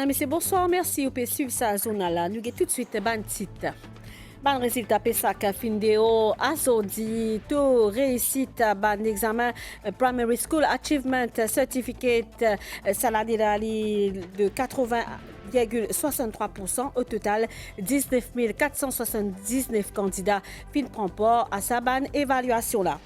Madame, Monsieur, bonsoir, merci. Vous pouvez suivre ça, journal. Nous avons tout de suite un titre. Ban résultat PESAC Findeo Azodi to réussite ban examen Primary School Achievement Certificate salarié de 80,63%. Au total, 19 479 candidats fin prend part à sa ban évaluation là.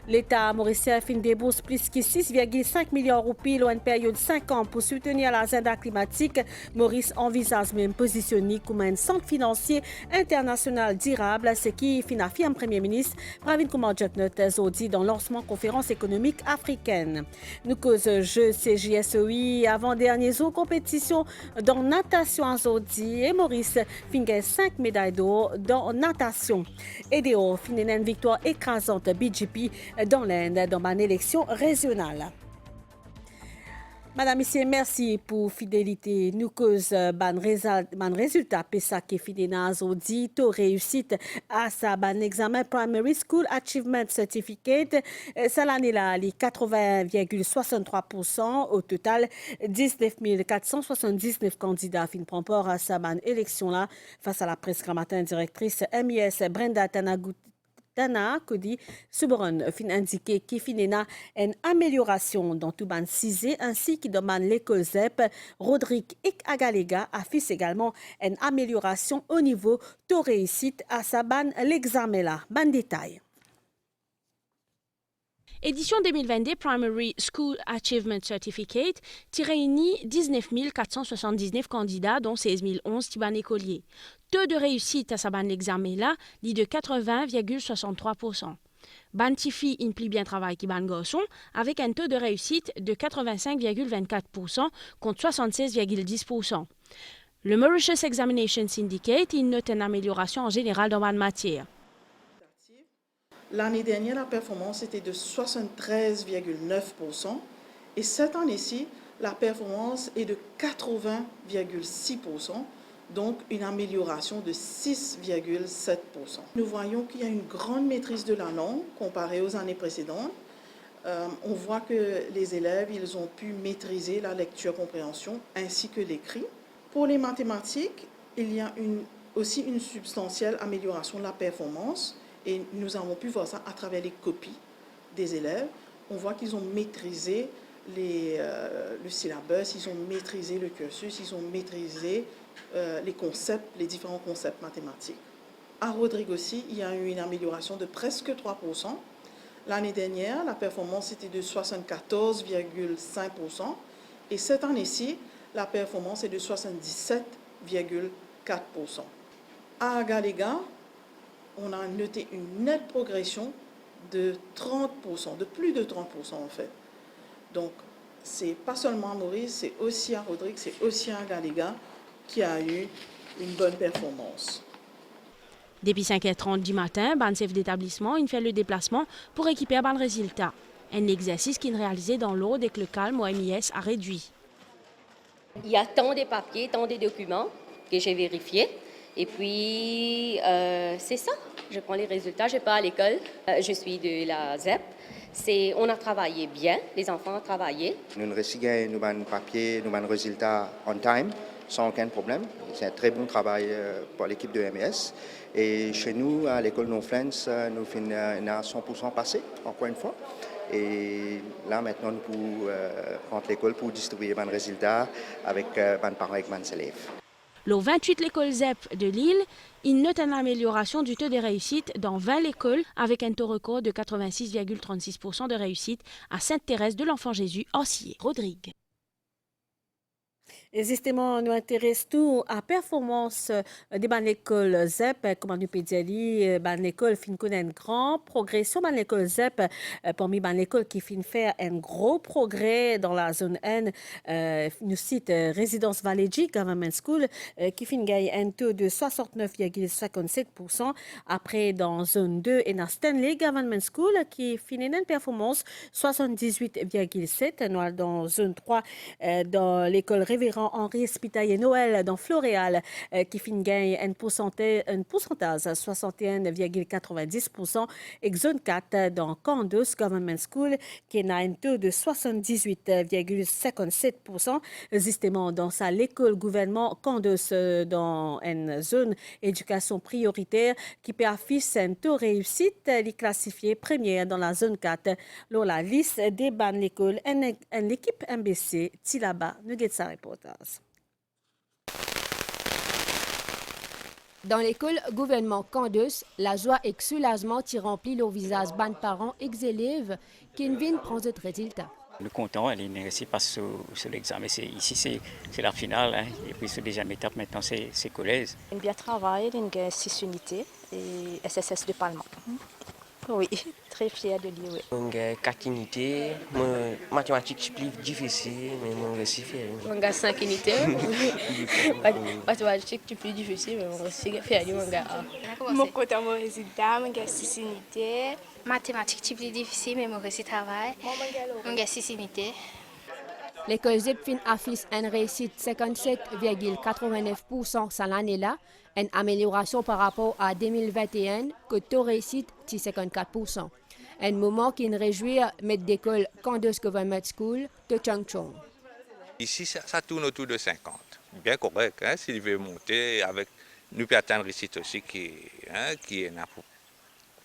L'État mauricien fin débourse plus que 6,5 millions de roupies en une période de 5 ans pour soutenir l'agenda climatique. Maurice envisage même positionner comme un centre financier international durable, ce qui affirme Premier ministre Pravin Kumar Jagnath Zodi dans le lancement de conférence économique africaine. Nous cause jeu CJSOI avant-dernier jour compétition dans natation à Zodi et Maurice finit 5 médailles d'or dans natation. Et Déo finit une victoire écrasante BGP dans l'Inde dans une élection régionale. Madame, Monsieur, merci pour fidélité. Nous cause ban résultat PESAC Fidénas Audi to réussite à sa ban examen Primary School Achievement Certificate. Ça l'année là, les 80,63%. Au total, 19 479 candidats fin prend part à sa ban élection là face à la presse ce matin directrice MIS Brenda Tana Kodi Suboron fin indiqué qu'il finira une amélioration dans tout ban cisé ainsi qui demande l'école ZEP. Rodrigue Agalega affiche également une amélioration au niveau de réussite à sa ban l'examen là. Ban détail. Édition 2022 Primary School Achievement Certificate réunit 19 479 candidats, dont 16 011 tiban écoliers. Taux de réussite à sa ban l'examen là, dit de 80,63%. Ban tifi implie bien travail qui ban garçon, avec un taux de réussite de 85,24% contre 76,10%. Le Mauritius Examination Syndicate note une amélioration en général dans ban matière. L'année dernière, la performance était de 73,9% et cette année-ci, la performance est de 80,6%, donc une amélioration de 6,7%. Nous voyons qu'il y a une grande maîtrise de la langue comparée aux années précédentes. On voit que les élèves, ils ont pu maîtriser la lecture-compréhension ainsi que l'écrit. Pour les mathématiques, il y a aussi une substantielle amélioration de la performance. Et nous avons pu voir ça à travers les copies des élèves. On voit qu'ils ont maîtrisé le syllabus, ils ont maîtrisé le cursus, ils ont maîtrisé les concepts, les différents concepts mathématiques. À Rodrigue aussi, il y a eu une amélioration de presque 3%. L'année dernière, la performance était de 74,5%. Et cette année-ci, la performance est de 77,4%. À Agalega, on a noté une nette progression de 30%, de plus de 30% en fait. Donc, c'est pas seulement à Maurice, c'est aussi à Rodrigue, c'est aussi à Agalega qui a eu une bonne performance. Depuis 5h30 du matin, ban chef d'établissement il fait le déplacement pour équiper ban résultat. Un exercice qu'il réalisé dans l'eau dès que le calme au MIS a réduit. Il y a tant de papiers, tant de documents que j'ai vérifiés. Et puis, c'est ça. Je prends les résultats. Je pars à l'école. Je suis de la ZEP. On a travaillé bien. Les enfants ont travaillé. Nous recevons nos papiers, nos résultats on time, sans aucun problème. C'est un très bon travail pour l'équipe de MES. Et chez nous, à l'école Nonflens, nous finissons à 100% passé, encore une fois. Et là, maintenant, nous pouvons rentrer à l'école pour distribuer les résultats avec les parents et les élèves. Le 28 l'école ZEP de Lille, il note une amélioration du taux de réussite dans 20 écoles avec un taux record de 86,36% de réussite à Sainte-Thérèse de l'Enfant-Jésus, Orsier. Rodrigue. Et justement, nous intéressons tout à la performance de l'école ZEP, comme nous pouvons dire, l'école fin connaît une grande progression. L'école ZEP, parmi l'école qui fin faire un gros progrès dans la zone N, nous cite Résidence Valégie Government School, qui fin gagner un taux de 69,57%. Après, dans zone 2, et dans Stanley Government School, qui fin une performance 78,7%. Dans zone 3, dans l'école Réveil révérend Henri Spitailler Noël dans Floréal, qui fin gagne un pourcentage 61,90%, et zone 4 dans Candos Government School, qui a un taux de 78,57%, justement dans sa l'école gouvernement Candos dans une zone éducation prioritaire qui peut afficher un taux de réussite, les classifié première dans la zone 4. Lors la liste des bancs de l'école, l'équipe MBC, Tilaba, nous guette sa reportage. Dans l'école gouvernement Candos, la joie et le soulagement qui remplit le visage ban parents et élèves qui viennent prendre ce résultat. Le content, elle est intéressée par sur l'examen. Ici, c'est la finale. Hein. Et puis, c'est déjà une étape maintenant, c'est collège. On bien travaillé, il y a 6 unités et SSS de Palma. Oui, très fière de lui. Oui. On a 4 unités. Mathématiques, c'est plus difficile, mais on réussit. On a 5 unités. Mathématiques, c'est plus difficile, mais on réussit à faire du manga. Mon côté, mon résultat, on a 6 unités. Mathématiques, c'est plus difficile, mais mon réussit travail. On a 6 unités. L'école ZEP affiche une réussite 57,89% cette année-là, une amélioration par rapport à 2021, que taux réussite de 54%. Un moment qui nous réjouit maître d'école Candos Government School de Changchong. Ici, ça tourne autour de 50. Bien correct, hein, s'il veut monter, avec nous peut atteindre réussite aussi qui est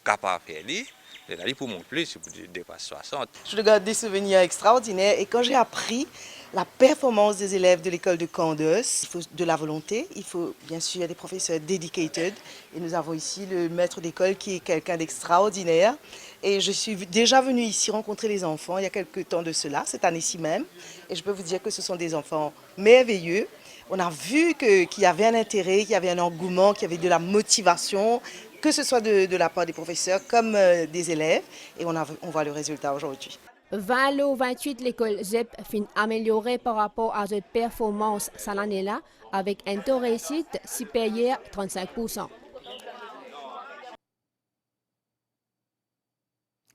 capable de faire. C'est-à-dire pour mon plus, pour dépasser 60. Je regarde des souvenirs extraordinaires et quand j'ai appris la performance des élèves de l'école de Candos, il faut de la volonté, il faut bien sûr des professeurs dedicated et nous avons ici le maître d'école qui est quelqu'un d'extraordinaire et je suis déjà venue ici rencontrer les enfants il y a quelques temps de cela, cette année-ci même, et je peux vous dire que ce sont des enfants merveilleux. On a vu qu'il y avait un intérêt, qu'il y avait un engouement, qu'il y avait de la motivation, que ce soit de la part des professeurs comme des élèves, et on voit le résultat aujourd'hui. 20 au 28, l'école ZEP fin améliorée par rapport à cette performance cette année-là, avec un taux de réussite supérieur à 35%.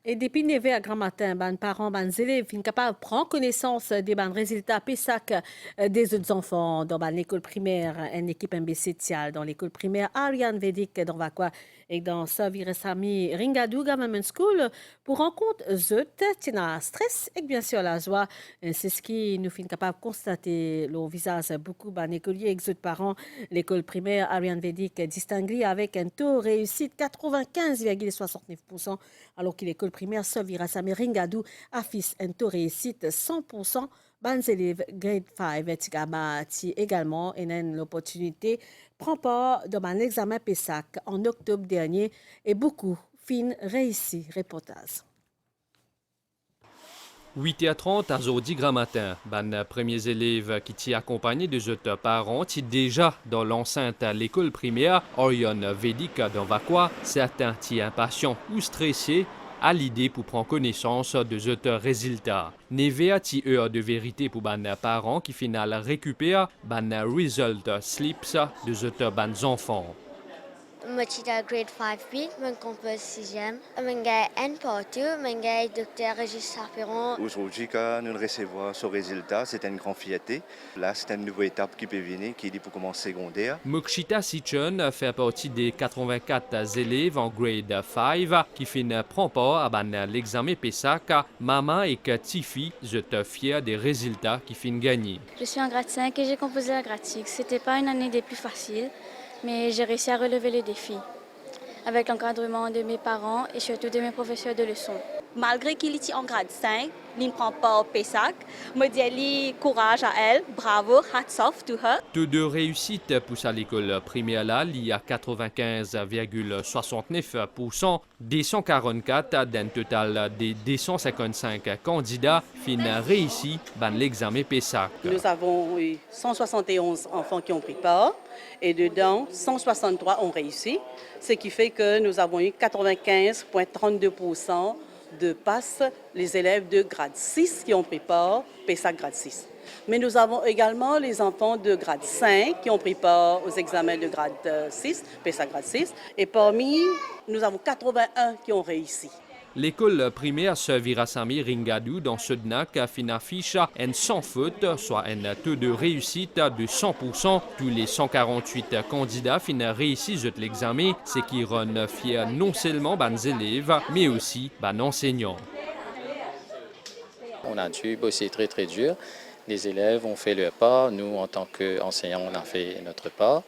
Et depuis nevé à grand matin, les parents, les élèves sont capables de prendre connaissance des résultats PESAC des autres enfants dans l'école primaire, une équipe MBC Tial dans l'école primaire Ariane Vedic dans Vakwa et dans Savirasami Ringadou Government School pour rencontre zut, tina stress et bien sûr la joie. C'est ce qui nous fait capable de constater le visage beaucoup d'écoliers et de parents. L'école primaire Ariane Vedic distinguée avec un taux de réussite 95,69%, alors que l'école primaire Savirasami Ringadou affiche un taux de réussite 100%. Les élèves grade 5 qui également ont l'opportunité prend part dans l'examen PESAC en octobre dernier et beaucoup fin réussi. Reportage. 8h30 à Zodi grand matin, les premiers élèves qui t'y accompagnés de leurs parents qui déjà dans l'enceinte à l'école primaire Orion Vedic dans Vakwa, certains qui impatients ou stressés à l'idée pour prendre connaissance de ce résultat. Neve a heure de vérité pour les parents qui final récupèrent les résultats slips de ce enfants. Je suis grade 5 B, je compose 6e. Je suis un partout, je suis docteur Régis Sarperon. Aujourd'hui, quand nous recevons ce résultat, c'est une grande fierté. Là, c'est une nouvelle étape qui peut venir, qui est pour commencer secondaire. Mokshita Sichon fait partie des 84 élèves en grade 5 qui prend part à l'examen PESAC. Maman et Tifi, je te fier des résultats qui finissent gagnés. Je suis en grade 5 et j'ai composé la grade 6. Ce n'était pas une année des plus faciles, mais j'ai réussi à relever les défis avec l'encadrement de mes parents et surtout de mes professeurs de leçons. Malgré qu'il est en grade 5, il ne prend pas au PESAC. Je dis courage à elle, bravo, hats off to her. Taux de réussite pour à l'école primaire là, il y a 95,69%, des 144 d'un total des 255 candidats fin réussi dans l'examen PESAC. Nous avons eu 171 enfants qui ont pris part et dedans 163 ont réussi, ce qui fait que nous avons eu 95,32% de passes les élèves de grade 6 qui ont pris part, PESAC grade 6. Mais nous avons également les enfants de grade 5 qui ont pris part aux examens de grade 6, PESAC grade 6. Et parmi, nous avons 81 qui ont réussi. L'école primaire Virasami Ringadou dans Sudnak fin affiche un sans faute, soit un taux de réussite de 100%. Tous les 148 candidats fin réussissent l'examen, ce qui rend fier non seulement les élèves, mais aussi les enseignants. On a dû bosser très très dur. Les élèves ont fait leur part, nous en tant qu'enseignants on a fait notre part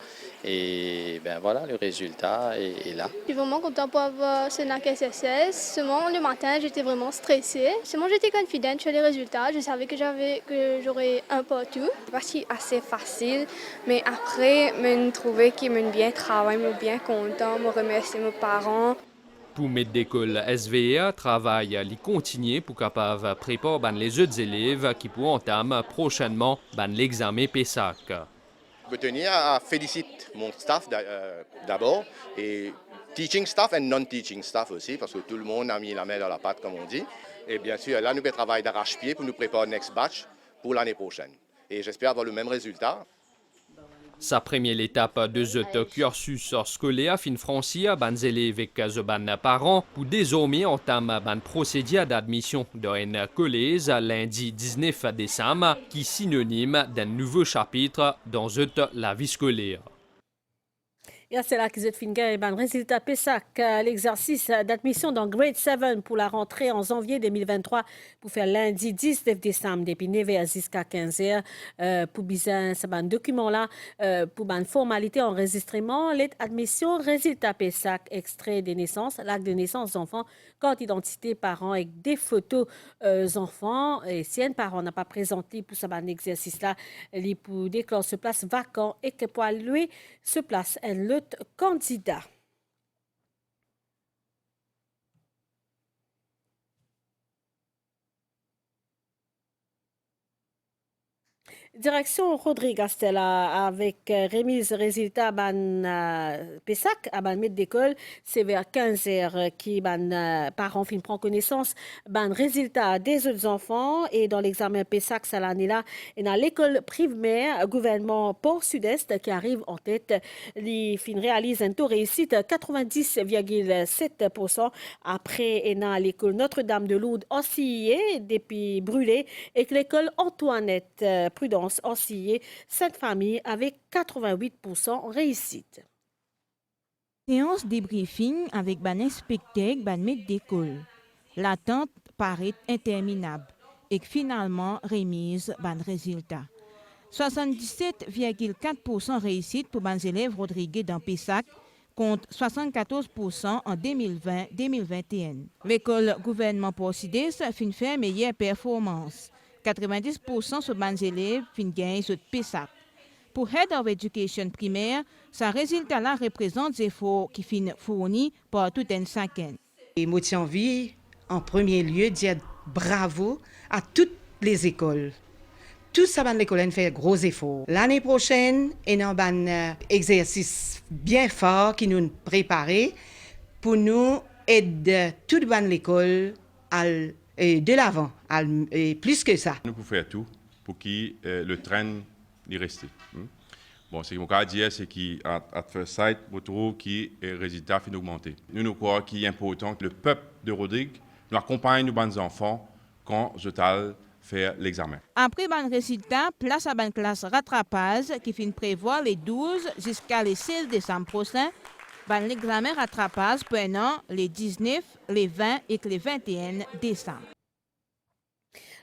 et ben voilà, le résultat est là. Je suis vraiment content pour avoir ce NAC SSS. Seulement le matin j'étais vraiment stressée. Seulement j'étais confidente sur les résultats, je savais que j'aurais un partout. C'est parti assez facile, mais après je trouvais qu'ils m'ont bien travaillé, m'ont bien content, me remercier mes parents. Pour mettre d'école SVA, travail à continuer pour capable préparer les autres élèves qui pourront entamer prochainement l'examen PESAC. Je tenais à féliciter mon staff d'abord et teaching staff et non-teaching staff aussi parce que tout le monde a mis la main dans la pâte comme on dit. Et bien sûr, là nous travaillons d'arrache-pied pour nous préparer next batch pour l'année prochaine. Et j'espère avoir le même résultat. Sa première étape de ce cursus scolaire fin franchie les élèves et les parents pour désormais entamer le procédure d'admission dans un collège lundi 19 décembre qui est synonyme d'un nouveau chapitre dans la vie scolaire. Et c'est là qu'ils ont fini le résultat PESAC, l'exercice d'admission dans Grade 7 pour la rentrée en janvier 2023 pour faire lundi 19 décembre depuis 9h jusqu'à 15h pour besoin ce document-là pour une formalité enregistrement, l'admission, résultat PESAC, extrait de naissance, l'acte de naissance d'enfants, carte d'identité parents avec des photos enfants. Et si un parent n'a pas présenté pour ce exercice-là, il pour déclarer ce place vacant et que pour lui se place un autre candidat. Direction Rodrigue Stella avec remise résultat PESAC à ban maître d'école, c'est vers 15h qui parents fin prend connaissance résultat des autres enfants et dans l'examen PESAC cette année-là et dans l'école primaire gouvernement Port-Sud-Est qui arrive en tête, les fin réalise un taux réussite 90,7% après et dans l'école Notre-Dame de Lourdes oscillé depuis brûlé et que l'école Antoinette Prudence oscillé, cette famille avec 88% réussite. Séance débriefing avec ban inspecteur, ban maître d'école. L'attente paraît interminable et finalement remise ban résultat. 77,4% réussite pour ban élèves Rodriguez dans PESAC contre 74% en 2020-2021. L'école gouvernement Port-Sud-Est fin fait meilleure performance. 90% sur les élèves fin gagnent sur PESAC. Pour Head of Education primaire, ce résultat-là représente des efforts qui fin fournis par tout un chacun. Et moi, j'ai envie, en premier lieu, de dire bravo à toutes les écoles. Tout ça, l'école fait gros efforts. L'année prochaine, il y a un exercice bien fort qui nous prépare pour nous aider toute l'école à de l'avant, et plus que ça. Nous pouvons faire tout pour que le train y reste. Bon, ce qu'on peut dire, c'est qu'à first sight, vous trouvez que le résultat finit d'augmenter. Nous croyons qu'il est important que le peuple de Rodrigue nous accompagne, nos enfants, quand je t'ai fait l'examen. Après le résultat, place à la classe rattrapage qui finit prévoir les 12 jusqu'à les 16 décembre prochain. L'examen rattrapage pendant les 19, les 20 et les 21 décembre.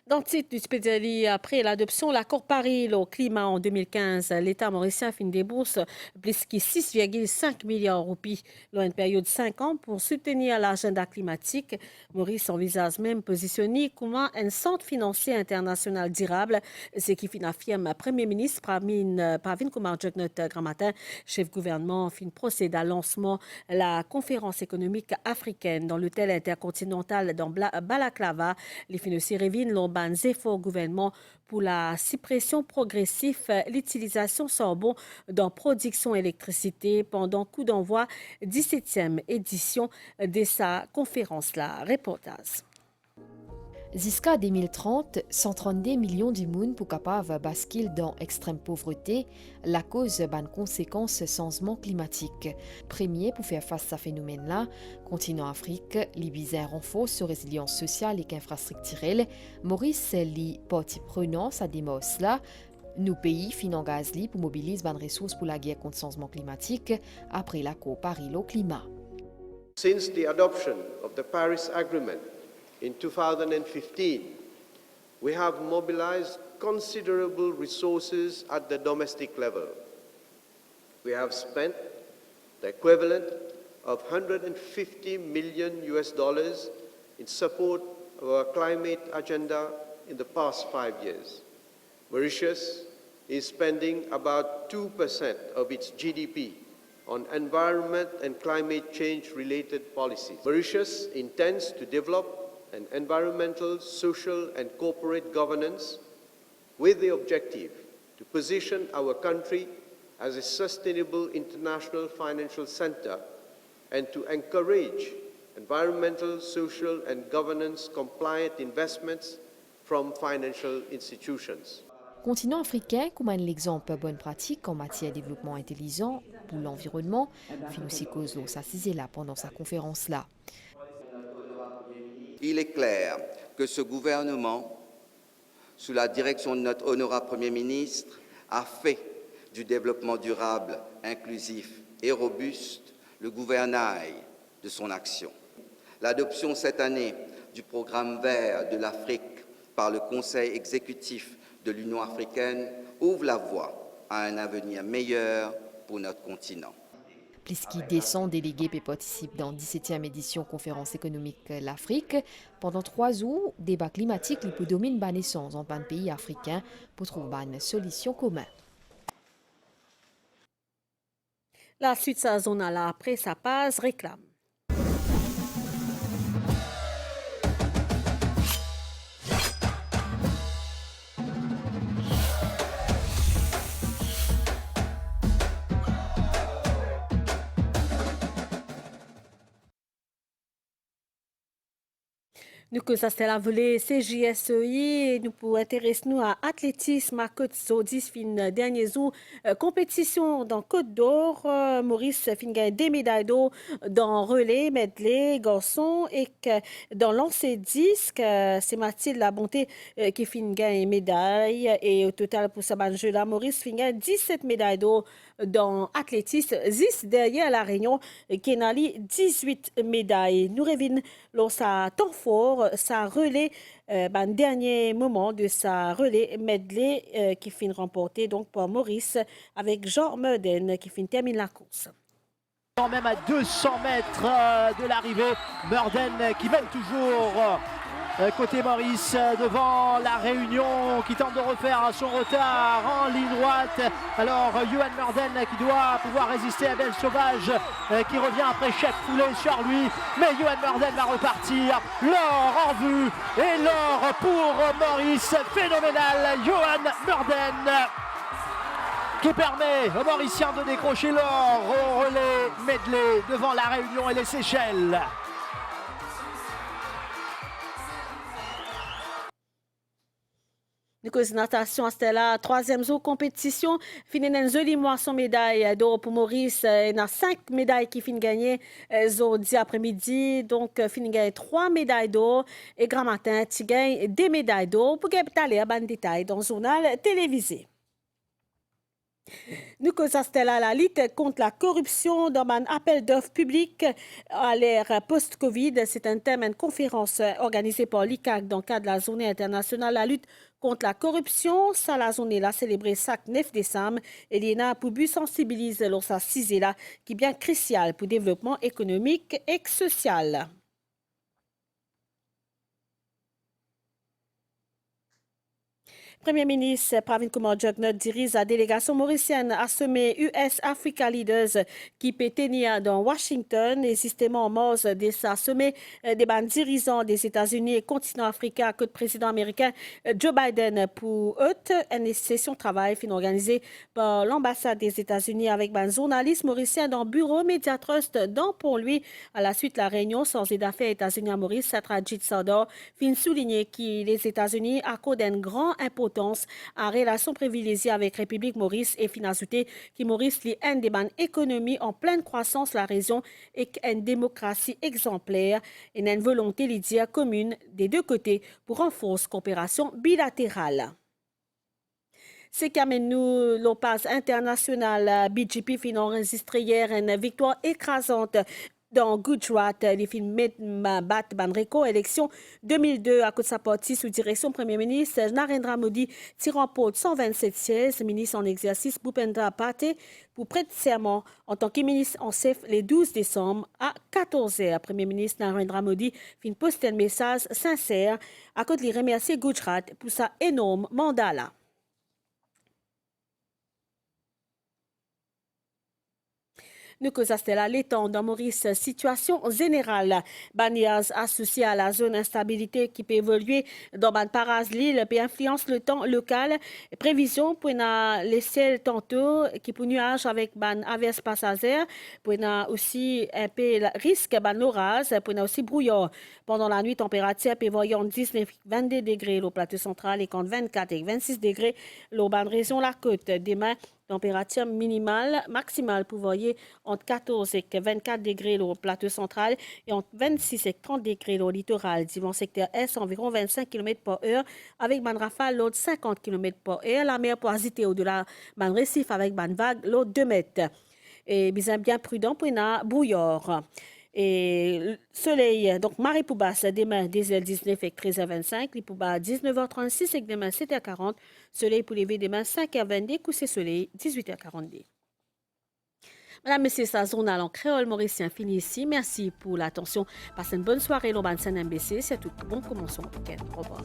Dans le titre du spécialiste, après l'adoption, l'accord Paris au climat en 2015, l'État mauricien fin débourse plus que 6,5 milliards de roupies dans une période de 5 ans pour soutenir l'agenda climatique. Maurice envisage même positionner comme un centre financier international durable, ce qui fin affirme le Premier ministre Pravin Kumar Jugnauth Gramatin, chef gouvernement, fin procède à lancement de la conférence économique africaine dans l'hôtel intercontinental dans Balaklava. Les financiers révinent l'omban efforts gouvernement pour la suppression progressive l'utilisation charbon dans la production d'électricité pendant coup d'envoi 17e édition de sa conférence-là. Reportage. Jusqu'à 2030, 132 millions de monde pour capable basculer dans l'extrême pauvreté, la cause d'une conséquence changement climatique. Premier pour faire face à ce phénomène-là, continent Afrique, l'Ibizin renforce sa résilience sociale et infrastructurelle. Maurice li partie prenante à démarche là. Nos pays financent pour mobiliser des ressources pour la guerre contre le changement climatique après l'accord Paris au climat. Since the adoption of the Paris Agreement in 2015, we have mobilized considerable resources at the domestic level. We have spent the equivalent of $150 million in support of our climate agenda in the past 5 years. Mauritius is spending about 2% of its GDP on environment and climate change-related policies. Mauritius intends to develop an environmental, social, and corporate governance with the objective to position our country as a sustainable international financial center and to encourage environmental, social, and governance compliant investments from financial institutions. Continent africain, comme l'exemple bonne pratique en matière de développement intelligent pour l'environnement, Finusi Kozlo s'assisait là pendant sa conférence là. Il est clair que ce gouvernement, sous la direction de notre honorable Premier ministre, a fait du développement durable, inclusif et robuste le gouvernail de son action. L'adoption cette année du programme vert de l'Afrique par le Conseil exécutif de l'Union africaine ouvre la voie à un avenir meilleur pour notre continent. Plus qui 200 délégués participent dans la 17e édition conférence économique l'Afrique. Pendant 3 jours, débat climatique peut dominer la naissance en plein pays africain pour trouver une solution commune. La suite sa zone à la après sa passe réclame. Nous que ça c'est la volée CJSEI nous pour intéresser nous à athlétisme à Côte-d'Or fin dernier jour compétition dans Côte d'Or Maurice fin gagne des médailles d'or dans relais medley garçon et que dans lancer disque c'est Mathilde La Bonté qui fin gagne médaille et au total pour ce jeu là Maurice fin gagne 17 médailles d'or dans athlétisme 10 derrière la Réunion Kenali 18 médailles nous revenons lors sa temps fort sa relais, dernier moment de sa relais medley qui finit remporté donc par Maurice avec Jean Meurden qui finit termine la course. Même à 200 mètres de l'arrivée, Meurden qui mène toujours côté Maurice devant la Réunion qui tente de refaire son retard en ligne droite. Alors Johan Meurden qui doit pouvoir résister à Belle Sauvage qui revient après Chef Foulé sur lui. Mais Johan Meurden va repartir. L'or en vue et l'or pour Maurice. Phénoménal Johan Meurden qui permet aux Mauriciens de décrocher l'or au relais medley devant la Réunion et les Seychelles. Nous cause natation c'était la 3e jour compétition fini une jolie moisson médaille d'or pour Maurice il y a 5 médailles qui finissent gagner jeudi après-midi donc fini gagner 3 médailles d'or et grand matin tu gagnes des médailles d'or pour aller à ban détail dans le journal télévisé. Nous causons la lutte contre la corruption dans un appel d'offres public à l'ère post-Covid. C'est un thème, une conférence organisée par l'ICAC dans le cadre de la journée internationale la lutte contre la corruption. Ça, la journée là célébrée chaque 9 décembre. Et il y a pour but sensibiliser lors sa 6 là qui est bien crucial pour le développement économique et social. Premier ministre Pravin Kumar Jugnauth dirige la délégation mauricienne à sommet US Africa Leaders qui peut tenir dans Washington et justement en mars de sa sommet des dirigeants des États-Unis et continent africain que le président américain Joe Biden pour eux une session de travail organisée par l'ambassade des États-Unis avec un journaliste mauricien dans le bureau Media Trust dans pour lui à la suite de la réunion sans d'affaires États-Unis à Maurice Satrajit Sardar fin souligner que les États-Unis accordent une grande importance à relations privilégiées avec République Maurice et fin ajouter que Maurice est une des économies en pleine croissance la région et une démocratie exemplaire et une volonté commune des deux côtés pour renforcer la coopération bilatérale. C'est quand même nous, l'OPAS international BJP fin enregistré hier une victoire écrasante dans Gujarat, les films bat Banreko, élection 2002 à cause de sa partie sous direction Premier ministre Narendra Modi tirant pour 127 sièges, ministre en exercice Bhupendra Patel pour prêter serment en tant que ministre en chef le 12 décembre à 14h. Premier ministre Narendra Modi fin poster un message sincère à cause de remercier Gujarat pour sa énorme mandat là. Nous causons là l'étang dans Maurice, situation générale. Banias associé à la zone instabilité qui peut évoluer dans Ban Paras l'île peut influence le temps local. Prévision pour les ciels tantôt qui pour nuages avec ban averse passagère, pour aussi un peu risque ban orage, pour aussi brouillard. Pendant la nuit, température prévoyant 19-22 degrés au plateau central et quand 24 et 26 degrés au ban région la côte. Demain, température minimale, maximale pour voyer entre 14 et 24 degrés au plateau central et entre 26 et 30 degrés au littoral. Dimanche secteur Est, environ 25 km/h avec ban rafale l'autre 50 km/h. La mer pour agiter au-delà ban récif avec ban vague l'autre 2 mètres. Et bien prudent pour une brouillard. Et soleil, donc marée pour basse demain 10h19 et 13h25, pour bas 19h36 et demain 7h40, soleil pour lever demain 5h22, coucher soleil 18h42. Madame, Monsieur, sa journal en créole mauricien fini ici. Merci pour l'attention. Passez une bonne soirée, l'Urban MBC. C'est tout bon commençons. Au revoir.